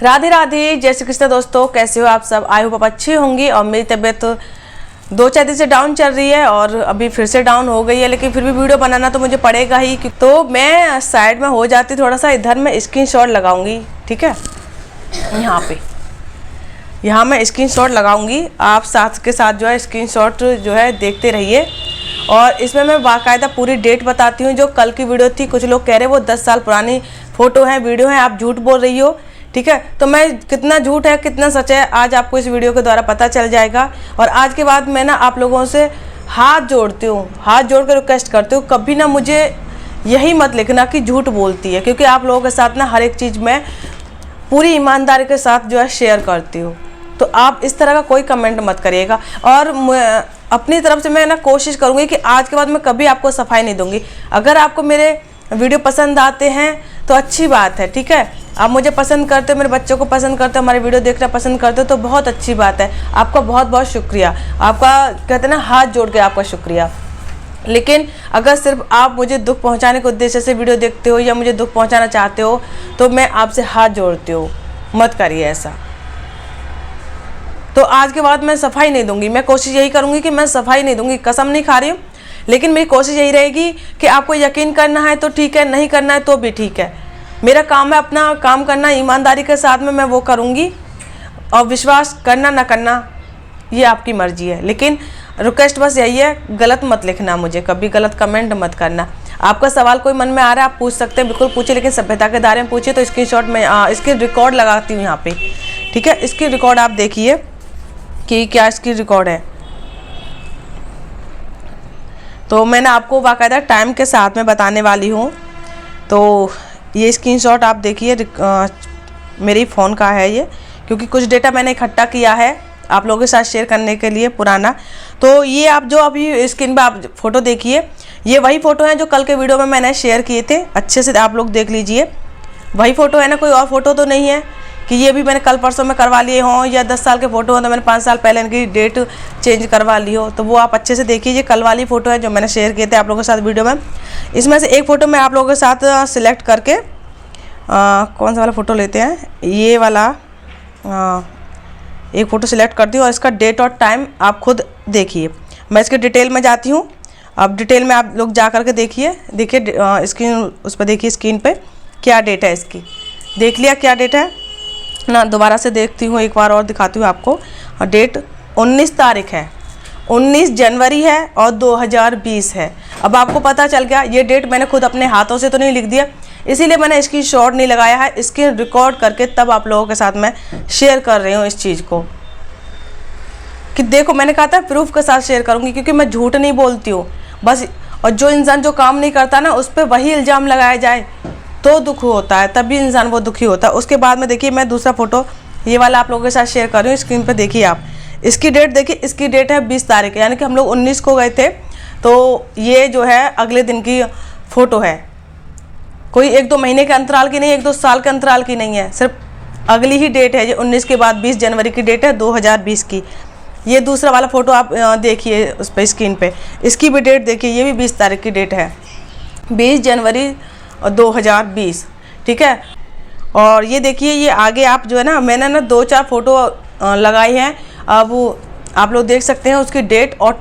राधे राधे, जय श्री कृष्ण। दोस्तों कैसे हो आप सब? आई होप आप अच्छी होंगी। और मेरी तबीयत 2-4 दिन से डाउन चल रही है और अभी फिर से डाउन हो गई है, लेकिन फिर भी वीडियो बनाना तो मुझे पड़ेगा ही। तो मैं साइड में हो जाती थोड़ा सा, इधर मैं स्क्रीनशॉट लगाऊंगी। ठीक है, यहाँ मैं स्क्रीनशॉट लगाऊंगी, आप साथ के साथ जो है स्क्रीनशॉट जो है देखते रहिए। और इसमें मैं बाकायदा पूरी डेट बताती हूँ। जो कल की वीडियो थी, कुछ लोग कह रहे वो 10 साल पुरानी फ़ोटो है, वीडियो है, आप झूठ बोल रही हो। ठीक है, तो मैं कितना झूठ है कितना सच है आज आपको इस वीडियो के द्वारा पता चल जाएगा। और आज के बाद मैं ना आप लोगों से हाथ जोड़ती हूँ, हाथ जोड़ कर रिक्वेस्ट करती हूँ, कभी ना मुझे यही मत लिखना कि झूठ बोलती है, क्योंकि आप लोगों के साथ ना हर एक चीज़ में पूरी ईमानदारी के साथ जो है शेयर करती हूँ। तो आप इस तरह का कोई कमेंट मत करिएगा। और अपनी तरफ से मैं ना कोशिश करूँगी कि आज के बाद मैं कभी आपको सफाई नहीं दूंगी। अगर आपको मेरे वीडियो पसंद आते हैं तो अच्छी बात है, ठीक है। आप मुझे पसंद करते हो, मेरे बच्चों को पसंद करते हो, हमारे वीडियो देखना पसंद करते हो, तो बहुत अच्छी बात है। आपका बहुत बहुत शुक्रिया, आपका कहते हैं ना हाथ जोड़ के आपका शुक्रिया। लेकिन अगर सिर्फ आप मुझे दुख पहुंचाने के उद्देश्य से वीडियो देखते हो या मुझे दुख पहुंचाना चाहते हो, तो मैं आपसे हाथ जोड़ती हूँ, मत करिए ऐसा। तो आज के बाद मैं सफाई नहीं दूंगी। मैं कोशिश यही करूँगी कि मैं सफाई नहीं दूंगी, कसम नहीं खा रही हूँ, लेकिन मेरी कोशिश यही रहेगी कि आपको यकीन करना है तो ठीक है, नहीं करना है तो भी ठीक है। मेरा काम है अपना काम करना, ईमानदारी के साथ में मैं वो करूँगी। और विश्वास करना ना करना ये आपकी मर्जी है, लेकिन रिक्वेस्ट बस यही है, गलत मत लिखना, मुझे कभी गलत कमेंट मत करना। आपका सवाल कोई मन में आ रहा है आप पूछ सकते हैं, बिल्कुल पूछिए, लेकिन सभ्यता के दायरे में पूछिए। तो स्क्रीनशॉट में इसकी रिकॉर्ड लगाती हूँ यहाँ पे, ठीक है। इसकी रिकॉर्ड आप देखिए कि क्या इसकी रिकॉर्ड है। तो मैंने आपको बाकायदा टाइम के साथ में बताने वाली हूँ। तो ये स्क्रीनशॉट आप देखिए, मेरी फ़ोन का है ये, क्योंकि कुछ डेटा मैंने इकट्ठा किया है आप लोगों के साथ शेयर करने के लिए पुराना। तो ये आप जो अभी स्क्रीन पे आप फ़ोटो देखिए, ये वही फ़ोटो है जो कल के वीडियो में मैंने शेयर किए थे। अच्छे से आप लोग देख लीजिए, वही फ़ोटो है ना, कोई और फ़ोटो तो नहीं है कि ये भी मैंने कल परसों में करवा लिए हों, या 10 साल के फ़ोटो हो तो मैंने 5 साल पहले इनकी डेट चेंज करवा ली हो। तो वो आप अच्छे से देखिए, ये कल वाली फ़ोटो है जो मैंने शेयर किए थे आप लोगों के साथ वीडियो में। इसमें से एक फ़ोटो मैं आप लोगों के साथ सिलेक्ट करके कौन सा वाला फ़ोटो लेते हैं, ये वाला एक फ़ोटो सिलेक्ट करती हूँ और इसका डेट और टाइम आप खुद देखिए। मैं इसके डिटेल में जाती हूँ। अब डिटेल में आप लोग जा करके देखिए स्क्रीन, उस पर देखिए स्क्रीन पे क्या डेट है इसकी। देख लिया क्या डेट है ना, दोबारा से देखती हूँ, एक बार और दिखाती हूँ आपको। और डेट 19 तारीख है, 19 जनवरी है और 2020 है। अब आपको पता चल गया, ये डेट मैंने खुद अपने हाथों से तो नहीं लिख दिया, इसीलिए मैंने इसकी शॉट नहीं लगाया है, इसकी रिकॉर्ड करके तब आप लोगों के साथ मैं शेयर कर रही हूँ इस चीज़ को, कि देखो मैंने कहा था प्रूफ के साथ शेयर करूँगी, क्योंकि मैं झूठ नहीं बोलती हूँ बस। और जो इंसान जो काम नहीं करता ना, उस पर वही इल्ज़ाम लगाया जाए तो दुख होता है, तभी इंसान वो दुखी होता है। उसके बाद में देखिए मैं दूसरा फ़ोटो ये वाला आप लोगों के साथ शेयर कर रही हूँ। स्क्रीन पर देखिए आप, इसकी डेट देखिए, इसकी डेट है 20 तारीख, यानी कि हम लोग 19 को गए थे। तो ये जो है अगले दिन की फ़ोटो है, कोई 1-2 महीने के अंतराल की नहीं, 1-2 साल के अंतराल की नहीं है, सिर्फ अगली ही डेट है। ये 19 के बाद 20 जनवरी की डेट है 2020 की। ये दूसरा वाला फ़ोटो आप देखिए उस पर स्क्रीन पे, इसकी भी डेट देखिए, ये भी 20 तारीख की डेट है, 20 जनवरी 2020, ठीक है। और ये देखिए, ये आगे आप जो है ना, मैंने ना 2-4 फ़ोटो लगाई हैं। अब आप लोग देख सकते हैं उसकी डेट और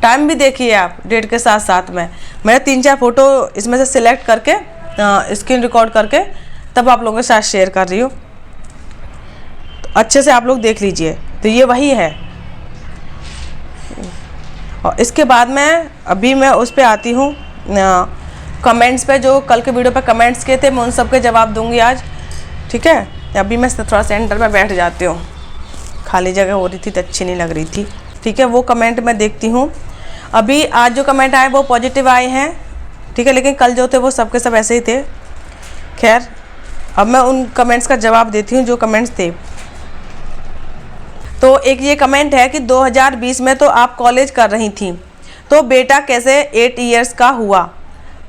टाइम भी देखिए आप डेट के साथ साथ में। मैंने 3-4 फ़ोटो इसमें से सिलेक्ट करके स्क्रीन रिकॉर्ड करके तब आप लोगों के साथ शेयर कर रही हूँ। तो अच्छे से आप लोग देख लीजिए, तो ये वही है। और इसके बाद मैं उस पर आती हूँ, कमेंट्स पे, जो कल के वीडियो पे कमेंट्स किए थे, मैं उन सब के जवाब दूंगी आज, ठीक है। अभी मैं थोड़ा सेंटर में बैठ जाती हूँ, खाली जगह हो रही थी तो अच्छी नहीं लग रही थी, ठीक है। वो कमेंट मैं देखती हूँ। अभी आज जो कमेंट आए वो पॉजिटिव आए हैं, ठीक है, लेकिन कल जो थे वो सबके सब ऐसे ही थे। खैर, अब मैं उन कमेंट्स का जवाब देती हूँ जो कमेंट्स थे। तो एक ये कमेंट है कि 2020 में तो आप कॉलेज कर रही थी, तो बेटा कैसे 8 ईयर्स का हुआ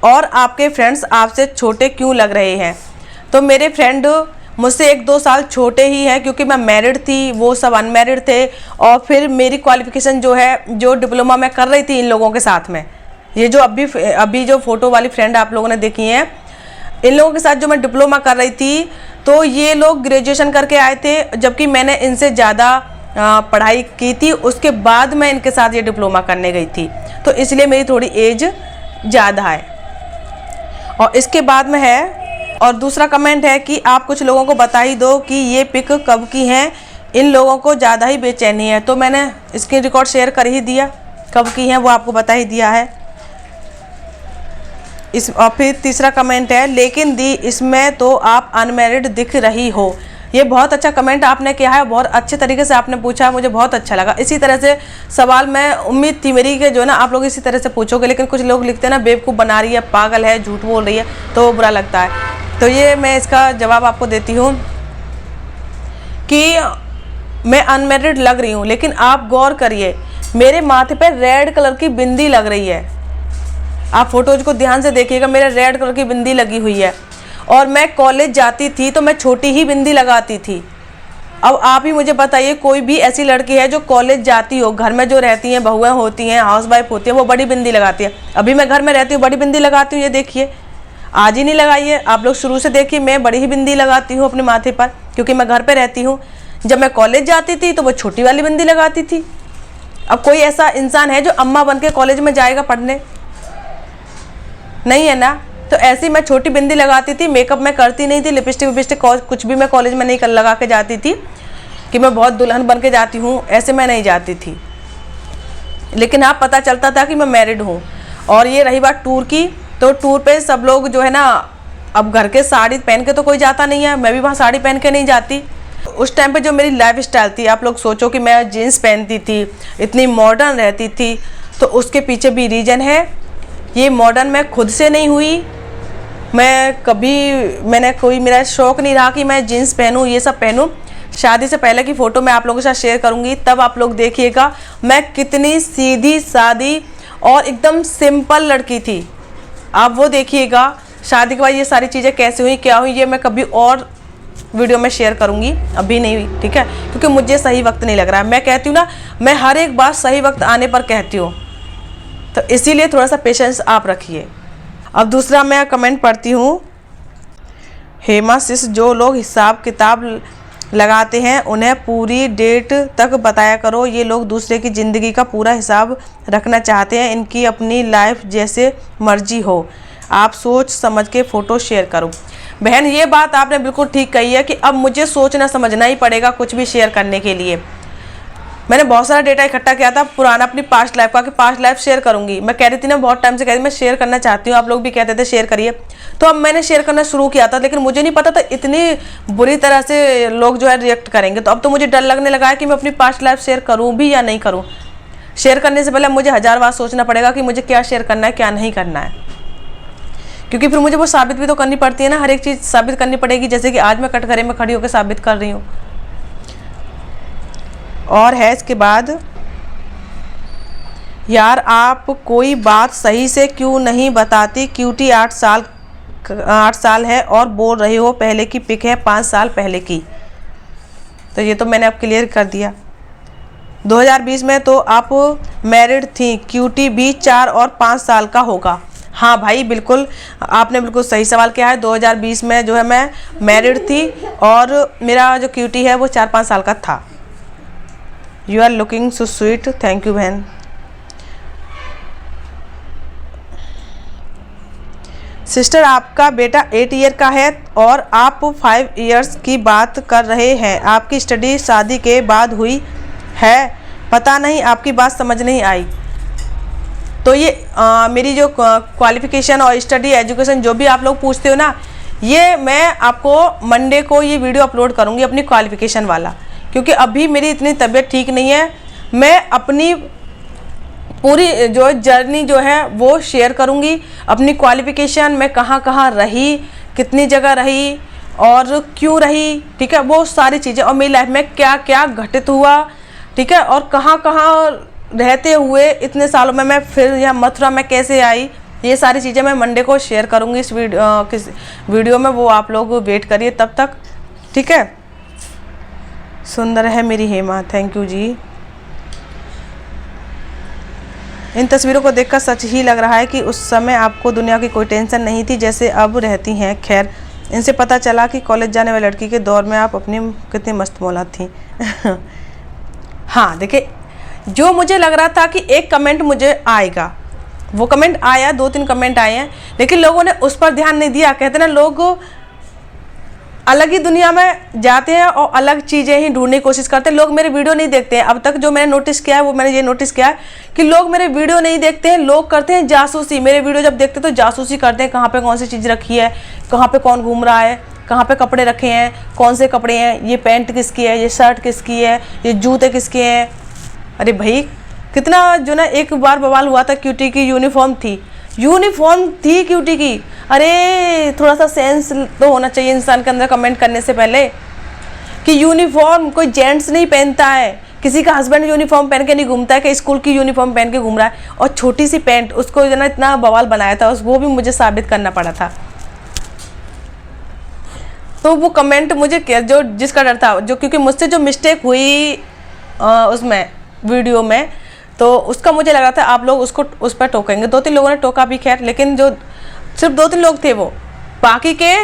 और आपके फ्रेंड्स आपसे छोटे क्यों लग रहे हैं? तो मेरे फ्रेंड मुझसे 1-2 साल छोटे ही हैं, क्योंकि मैं मैरिड थी, वो सब अनमैरिड थे। और फिर मेरी क्वालिफिकेशन जो है, जो डिप्लोमा मैं कर रही थी इन लोगों के साथ में, ये जो अभी जो फ़ोटो वाली फ्रेंड आप लोगों ने देखी है, इन लोगों के साथ जो मैं डिप्लोमा कर रही थी, तो ये लोग ग्रेजुएशन करके आए थे, जबकि मैंने इनसे ज़्यादा पढ़ाई की थी। उसके बाद मैं इनके साथ ये डिप्लोमा करने गई थी, तो इसलिए मेरी थोड़ी एज ज़्यादा है। और इसके बाद में है, और दूसरा कमेंट है कि आप कुछ लोगों को बता ही दो कि ये पिक कब की हैं, इन लोगों को ज़्यादा ही बेचैनी है। तो मैंने स्क्रीन रिकॉर्ड शेयर कर ही दिया, कब की हैं वो आपको बता ही दिया है। और फिर तीसरा कमेंट है, लेकिन दी इसमें तो आप अनमैरिड दिख रही हो। ये बहुत अच्छा कमेंट आपने किया है, बहुत अच्छे तरीके से आपने पूछा, मुझे बहुत अच्छा लगा। इसी तरह से सवाल मैं उम्मीद थी मेरी कि जो है ना आप लोग इसी तरह से पूछोगे, लेकिन कुछ लोग लिखते हैं ना बेवकूफ़ बना रही है, पागल है, झूठ बोल रही है, तो बुरा लगता है। तो ये मैं इसका जवाब आपको देती हूँ कि मैं अनमैरिड लग रही हूँ, लेकिन आप गौर करिए मेरे माथे पर रेड कलर की बिंदी लग रही है। आप फोटोज को ध्यान से देखिएगा, मेरे रेड कलर की बिंदी लगी हुई है। और मैं कॉलेज जाती थी तो मैं छोटी ही बिंदी लगाती थी। अब आप ही मुझे बताइए, कोई भी ऐसी लड़की है जो कॉलेज जाती हो, घर में जो रहती हैं, बहुएं होती हैं, हाउसवाइफ होती हैं, वो बड़ी बिंदी लगाती है। अभी मैं घर में रहती हूँ, बड़ी बिंदी लगाती हूँ, ये देखिए, आज ही नहीं लगाई है। आप लोग शुरू से देखिए, मैं बड़ी ही बिंदी लगाती हूँ अपने माथे पर, क्योंकि मैं घर पर रहती हूँ। जब मैं कॉलेज जाती थी तो वो छोटी वाली बिंदी लगाती थी। अब कोई ऐसा इंसान है जो अम्मा बन के कॉलेज में जाएगा पढ़ने? नहीं है ना। तो ऐसी मैं छोटी बिंदी लगाती थी, मेकअप मैं करती नहीं थी, लिपस्टिक विपस्टिक कुछ भी मैं कॉलेज में नहीं लगा के जाती थी कि मैं बहुत दुल्हन बन के जाती हूँ, ऐसे मैं नहीं जाती थी। लेकिन हाँ, पता चलता था कि मैं मैरिड हूँ। और ये रही बात टूर की, तो टूर पे सब लोग जो है ना, अब घर के साड़ी पहन के तो कोई जाता नहीं है, मैं भी वहाँ साड़ी पहन के नहीं जाती। उस टाइम पे जो मेरी लाइफ स्टाइल थी, आप लोग सोचो कि मैं जीन्स पहनती थी, इतनी मॉडर्न रहती थी, तो उसके पीछे भी रीज़न है। ये मॉडर्न मैं खुद से नहीं हुई, मैंने कोई मेरा शौक़ नहीं रहा कि मैं जीन्स पहनूं, ये सब पहनूं। शादी से पहले की फ़ोटो मैं आप लोगों के साथ शेयर करूंगी, तब आप लोग देखिएगा मैं कितनी सीधी सादी और एकदम सिंपल लड़की थी। आप वो देखिएगा शादी के बाद ये सारी चीज़ें कैसे हुई, क्या हुई, ये मैं कभी और वीडियो में शेयर करूंगी, अभी नहीं हुई, ठीक है, क्योंकि मुझे सही वक्त नहीं लग रहा है। मैं कहती हूँ ना, मैं हर एक बात सही वक्त आने पर कहती हूँ, तो इसीलिए थोड़ा सा पेशेंस आप रखिए। अब दूसरा मैं कमेंट पढ़ती हूँ। हेमा सिस, जो लोग हिसाब किताब लगाते हैं उन्हें पूरी डेट तक बताया करो। ये लोग दूसरे की ज़िंदगी का पूरा हिसाब रखना चाहते हैं, इनकी अपनी लाइफ जैसे मर्जी हो। आप सोच समझ के फ़ोटो शेयर करो। बहन, ये बात आपने बिल्कुल ठीक कही है कि अब मुझे सोचना समझना ही पड़ेगा कुछ भी शेयर करने के लिए। मैंने बहुत सारा डेटा इकट्ठा किया था पुराना अपनी पास्ट लाइफ का, कि पास्ट लाइफ शेयर करूंगी। मैं कह रही थी ना, बहुत टाइम से कह रही थी मैं शेयर करना चाहती हूँ, आप लोग भी कहते थे शेयर करिए, तो अब मैंने शेयर करना शुरू किया था। लेकिन मुझे नहीं पता था इतनी बुरी तरह से लोग जो है रिएक्ट करेंगे। तो अब तो मुझे डर लगने लगा है कि मैं अपनी पास्ट लाइफ शेयर करूँ भी या नहीं करूँ। शेयर करने से पहले मुझे 1000 बार सोचना पड़ेगा कि मुझे क्या शेयर करना है, क्या नहीं करना है, क्योंकि फिर मुझे वो साबित भी तो करनी पड़ती है ना, हर एक चीज़ साबित करनी पड़ेगी। जैसे कि आज मैं कटघरे में खड़ी होकर साबित कर रही हूँ। और है इसके बाद, यार आप कोई बात सही से क्यों नहीं बताती? क्यूटी 8 साल है और बोल रहे हो पहले की पिक है 5 साल पहले की। तो ये तो मैंने अब क्लियर कर दिया। 2020 में तो आप मैरिड थी, क्यूटी भी 4 और 5 साल का होगा। हाँ भाई, बिल्कुल आपने बिल्कुल सही सवाल किया है। 2020 में जो है मैं मैरिड थी और मेरा जो क्यूटी है वो 4-5 साल का था। You are looking so sweet, thank you बहन। सिस्टर, आपका बेटा 8 ईयर का है और आप 5 इयर्स की बात कर रहे हैं। आपकी स्टडी शादी के बाद हुई है? पता नहीं, आपकी बात समझ नहीं आई। तो ये मेरी जो क्वालिफ़िकेशन और स्टडी एजुकेशन जो भी आप लोग पूछते हो ना, ये मैं आपको मंडे को ये वीडियो अपलोड करूँगी अपनी क्वालिफ़िकेशन वाला, क्योंकि अभी मेरी इतनी तबीयत ठीक नहीं है। मैं अपनी पूरी जो जर्नी जो है वो शेयर करूँगी, अपनी क्वालिफ़िकेशन, मैं कहाँ कहाँ रही, कितनी जगह रही और क्यों रही, ठीक है, वो सारी चीज़ें, और मेरी लाइफ में क्या क्या घटित हुआ, ठीक है, और कहाँ कहाँ रहते हुए इतने सालों में मैं फिर यहाँ मथुरा में कैसे आई, ये सारी चीज़ें मैं मंडे को शेयर करूँगी इस वीडियो में। वो आप लोग वेट करिए तब तक, ठीक है। सुंदर है मेरी हेमा, थैंक यू जी। इन तस्वीरों को देखकर सच ही लग रहा है कि उस समय आपको दुनिया की कोई टेंशन नहीं थी जैसे अब रहती हैं। खैर, इनसे पता चला कि कॉलेज जाने वाली लड़की के दौर में आप अपनी कितनी मस्त मौला थी। हाँ देखिए, जो मुझे लग रहा था कि एक कमेंट मुझे आएगा, वो कमेंट आया, 2-3 कमेंट आए हैं, लेकिन लोगों ने उस पर ध्यान नहीं दिया। कहते ना, लोग अलग ही दुनिया में जाते हैं और अलग चीज़ें ही ढूंढने की कोशिश करते हैं। लोग मेरे वीडियो नहीं देखते हैं। अब तक जो मैंने नोटिस किया है, वो मैंने ये नोटिस किया है कि लोग मेरे वीडियो नहीं देखते हैं, लोग करते हैं जासूसी। मेरे वीडियो जब देखते हैं तो जासूसी करते हैं, कहाँ पे कौन सी चीज़ रखी है, कहाँ पे कौन घूम रहा है, कहाँ पे कपड़े रखे हैं, कौन से कपड़े हैं, ये पैंट किसकी है, ये शर्ट किसकी है, ये जूते किसके हैं। अरे भाई, कितना जो ना, एक बार बवाल हुआ था, क्यूटी की यूनिफॉर्म थी क्यूटी की। अरे थोड़ा सा सेंस तो होना चाहिए इंसान के अंदर कमेंट करने से पहले, कि यूनिफॉर्म कोई जेंट्स नहीं पहनता है, किसी का हस्बैंड यूनिफॉर्म पहन के नहीं घूमता है, कि स्कूल की यूनिफॉर्म पहन के घूम रहा है। और छोटी सी पैंट, उसको जो ना इतना बवाल बनाया था, वो भी मुझे साबित करना पड़ा था। तो वो कमेंट मुझे जो जिसका डर था, जो क्योंकि मुझसे जो मिस्टेक हुई उसमें वीडियो में, तो उसका मुझे लग रहा था आप लोग उसको उस पर टोकेंगे। 2-3 लोगों ने टोका भी, खैर, लेकिन जो सिर्फ 2-3 लोग थे, वो बाकी के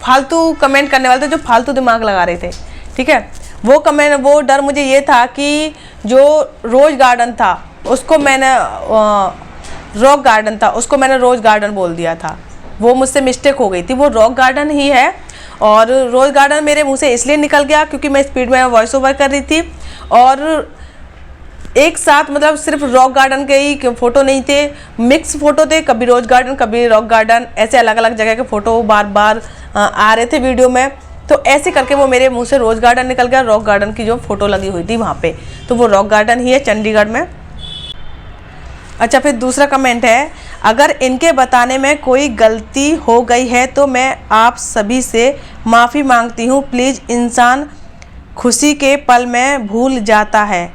फालतू कमेंट करने वाले थे, जो फालतू दिमाग लगा रहे थे। ठीक है, वो डर मुझे ये था कि जो रोज़ गार्डन था उसको मैंने रॉक गार्डन था, उसको मैंने रोज़ गार्डन बोल दिया था। वो मुझसे मिस्टेक हो गई थी, वो रॉक गार्डन ही है। और रोज़ गार्डन मेरे मुँह से इसलिए निकल गया क्योंकि मैं स्पीड में वॉइस ओवर कर रही थी, और एक साथ मतलब सिर्फ रॉक गार्डन के ही फ़ोटो नहीं थे, मिक्स फ़ोटो थे, कभी रोज़ गार्डन कभी रॉक गार्डन, ऐसे अलग अलग जगह के फ़ोटो बार बार आ रहे थे वीडियो में। तो ऐसे करके वो मेरे मुंह से रोज़ गार्डन निकल गया, रॉक गार्डन की जो फ़ोटो लगी हुई थी वहाँ पे, तो वो रॉक गार्डन ही है चंडीगढ़ में। अच्छा, फिर दूसरा कमेंट है, अगर इनके बताने में कोई गलती हो गई है तो मैं आप सभी से माफ़ी मांगती हूँ। प्लीज़, इंसान खुशी के पल में भूल जाता है।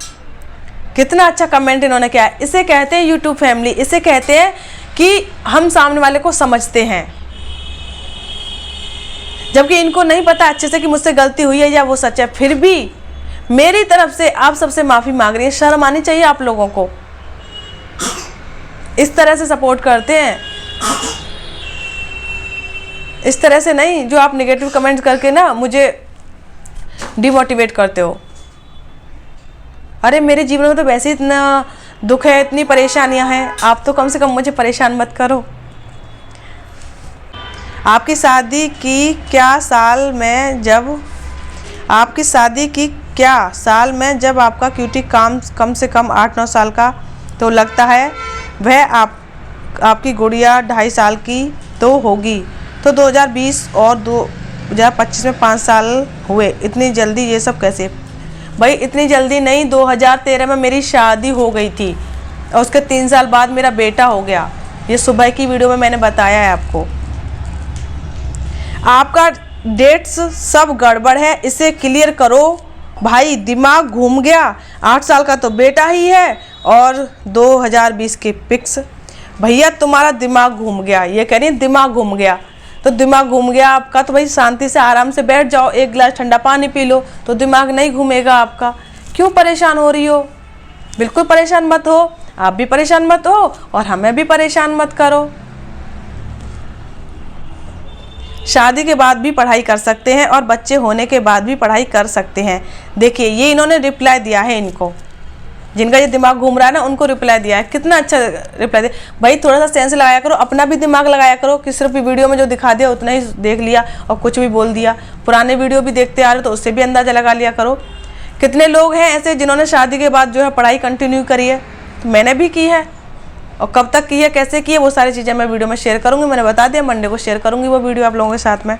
कितना अच्छा कमेंट इन्होंने किया है। इसे कहते हैं यूट्यूब फैमिली, इसे कहते हैं कि हम सामने वाले को समझते हैं, जबकि इनको नहीं पता अच्छे से कि मुझसे गलती हुई है या वो सच है। फिर भी मेरी तरफ से आप सबसे माफ़ी मांग रही है। शर्म आनी चाहिए आप लोगों को, इस तरह से सपोर्ट करते हैं, इस तरह से नहीं जो आप नेगेटिव कमेंट्स करके ना मुझे डिमोटिवेट करते हो। अरे मेरे जीवन में तो वैसे इतना दुख है, इतनी परेशानियां हैं, आप तो कम से कम मुझे परेशान मत करो। आपकी शादी की क्या साल में जब आपका क्यूटी कम से कम 8-9 साल का तो लगता है, वह आपकी गुड़िया 2.5 साल की तो होगी। तो 2020 और 2025 में 5 साल हुए, इतनी जल्दी ये सब कैसे? भाई इतनी जल्दी नहीं, 2013 में मेरी शादी हो गई थी और उसके 3 साल बाद मेरा बेटा हो गया। ये सुबह की वीडियो में मैंने बताया है आपको। आपका डेट्स सब गड़बड़ है, इसे क्लियर करो भाई, दिमाग घूम गया। 8 साल का तो बेटा ही है और 2020 के पिक्स। भैया तुम्हारा दिमाग घूम गया, ये कह रही है दिमाग घूम गया। तो दिमाग घूम गया आपका तो भाई शांति से आराम से बैठ जाओ, एक गिलास ठंडा पानी पी लो, तो दिमाग नहीं घूमेगा आपका। क्यों परेशान हो रही हो? बिल्कुल परेशान मत हो, आप भी परेशान मत हो और हमें भी परेशान मत करो। शादी के बाद भी पढ़ाई कर सकते हैं और बच्चे होने के बाद भी पढ़ाई कर सकते हैं। देखिए ये इन्होंने रिप्लाई दिया है, इनको जिनका ये दिमाग घूम रहा है ना उनको रिप्लाई दिया है। कितना अच्छा रिप्लाई दिया। भाई थोड़ा सा सेंस लगाया करो, अपना भी दिमाग लगाया करो कि सिर्फ वीडियो में जो दिखा दिया उतना ही देख लिया और कुछ भी बोल दिया। पुराने वीडियो भी देखते आ रहे तो उससे भी अंदाज़ा लगा लिया करो। कितने लोग हैं ऐसे जिन्होंने शादी के बाद जो है पढ़ाई कंटिन्यू करी है, तो मैंने भी की है, और कब तक की है, कैसे की है, वो सारी चीज़ें मैं वीडियो में शेयर करूँगी। मैंने बता दिया, मंडे को शेयर करूँगी वो वीडियो आप लोगों के साथ में।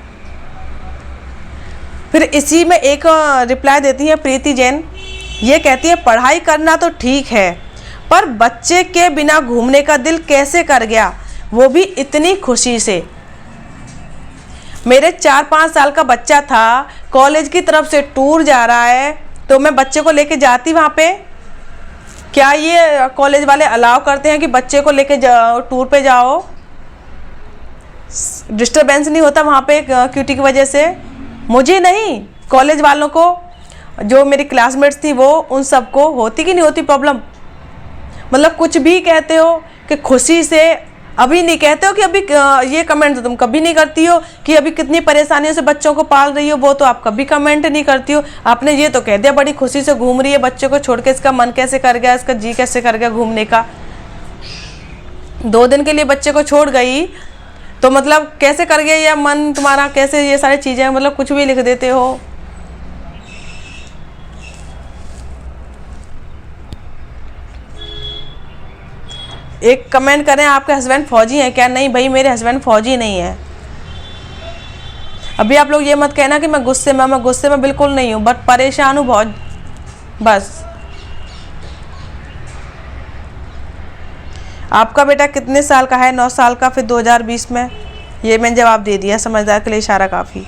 फिर इसी में एक रिप्लाई देती है प्रीति जैन, ये कहती है पढ़ाई करना तो ठीक है, पर बच्चे के बिना घूमने का दिल कैसे कर गया, वो भी इतनी खुशी से। मेरे 4-5 साल का बच्चा था, कॉलेज की तरफ से टूर जा रहा है, तो मैं बच्चे को लेके जाती वहाँ पे। क्या ये कॉलेज वाले अलाउ करते हैं कि बच्चे को लेके जाओ, टूर पे जाओ? डिस्टर्बेंस नहीं होता वहाँ पे क्यूटी की वजह से? मुझे नहीं, कॉलेज वालों को, जो मेरी क्लासमेट्स थी वो, उन सबको होती कि नहीं होती प्रॉब्लम? मतलब कुछ भी कहते हो कि खुशी से अभी नहीं कहते हो कि अभी ये कमेंट तो तुम कभी नहीं करती हो कि अभी कितनी परेशानियों से बच्चों को पाल रही हो, वो तो आप कभी कमेंट नहीं करती हो। आपने ये तो कह दिया बड़ी खुशी से घूम रही है बच्चों को छोड़ के, इसका मन कैसे कर गया, इसका जी कैसे कर गया घूमने का। 2 दिन के लिए बच्चे को छोड़ गई तो मतलब कैसे कर गया ये मन तुम्हारा, कैसे ये सारी चीज़ें, मतलब कुछ भी लिख देते हो। एक कमेंट करें आपके हस्बैंड फौजी हैं क्या? नहीं भाई, मेरे हस्बैंड फौजी नहीं है। अभी आप लोग ये मत कहना कि मैं गुस्से में बिल्कुल नहीं हूँ, बट परेशान हूँ बहुत बस। आपका बेटा कितने साल का है? 9 साल का। फिर 2020 में, ये मैंने जवाब दे दिया, समझदार के लिए इशारा काफ़ी।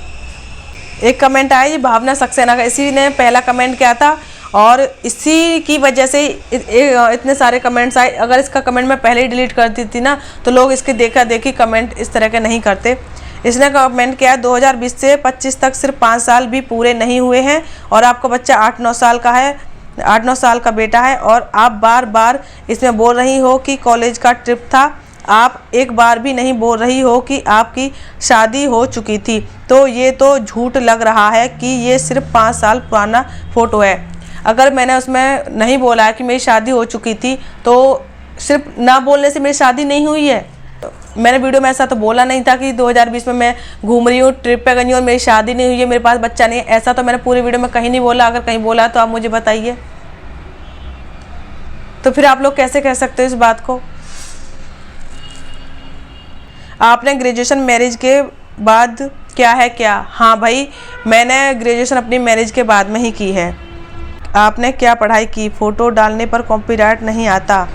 एक कमेंट आया ये भावना सक्सेना का, इसी ने पहला कमेंट किया था और इसी की वजह से इतने सारे कमेंट्स आए। अगर इसका कमेंट मैं पहले ही डिलीट कर दी थी ना तो लोग इसके देखा देखी कमेंट इस तरह के नहीं करते। इसने कमेंट किया 2020 से 25 तक सिर्फ 5 साल भी पूरे नहीं हुए हैं और आपका बच्चा 8-9 साल का है, 8-9 साल का बेटा है और आप बार बार इसमें बोल रही हो कि कॉलेज का ट्रिप था। आप एक बार भी नहीं बोल रही हो कि आपकी शादी हो चुकी थी, तो ये तो झूठ लग रहा है कि ये सिर्फ 5 साल पुराना फ़ोटो है। अगर मैंने उसमें नहीं बोला है कि मेरी शादी हो चुकी थी तो सिर्फ ना बोलने से मेरी शादी नहीं हुई है। मैंने वीडियो में ऐसा तो बोला नहीं था कि 2020 में मैं घूम रही हूँ, ट्रिप पे गई हूँ और मेरी शादी नहीं हुई है, मेरे पास बच्चा नहीं है, ऐसा तो मैंने पूरी वीडियो में कहीं नहीं बोला। अगर कहीं बोला तो आप मुझे बताइए। तो फिर आप लोग कैसे कह सकते हो इस बात को? आपने ग्रेजुएशन मैरिज के बाद क्या है क्या? हाँ भाई, मैंने ग्रेजुएशन अपनी मैरिज के बाद में ही की है। आपने क्या पढ़ाई की? फ़ोटो डालने पर कॉपीराइट नहीं आता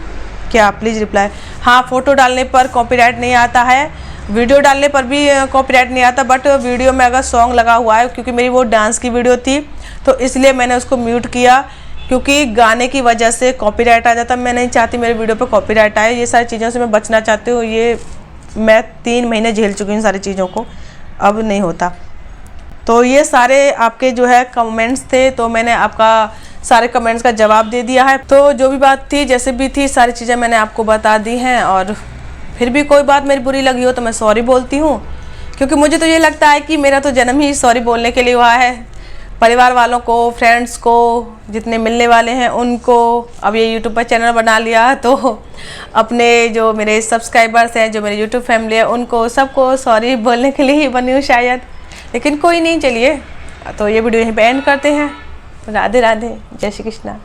क्या? Please reply. हाँ, फ़ोटो डालने पर कॉपीराइट नहीं आता है, वीडियो डालने पर भी कॉपीराइट नहीं आता, बट वीडियो में अगर सॉन्ग लगा हुआ है, क्योंकि मेरी वो डांस की वीडियो थी तो इसलिए मैंने उसको म्यूट किया, क्योंकि गाने की वजह से कॉपीराइट आ जाता। मैं नहीं चाहती मेरे वीडियो पर कॉपीराइट आए, ये सारी चीज़ों से मैं बचना चाहती हूँ। ये मैं 3 महीने झेल चुकी हूँ सारी चीज़ों को, अब नहीं होता। तो ये सारे आपके जो है कमेंट्स थे, तो मैंने आपका सारे कमेंट्स का जवाब दे दिया है। तो जो भी बात थी, जैसे भी थी, सारी चीज़ें मैंने आपको बता दी हैं। और फिर भी कोई बात मेरी बुरी लगी हो तो मैं सॉरी बोलती हूँ, क्योंकि मुझे तो ये लगता है कि मेरा तो जन्म ही सॉरी बोलने के लिए हुआ है। परिवार वालों को, फ्रेंड्स को, जितने मिलने वाले हैं उनको, अब ये यूट्यूब पर चैनल बना लिया तो अपने जो मेरे सब्सक्राइबर्स हैं, जो मेरी यूट्यूब फैमिली है, उनको सबको सॉरी बोलने के लिए ही बनी हूँ शायद। लेकिन कोई नहीं, चलिए तो ये वीडियो यहीं पे एंड करते हैं। राधे राधे, जय श्री कृष्णा।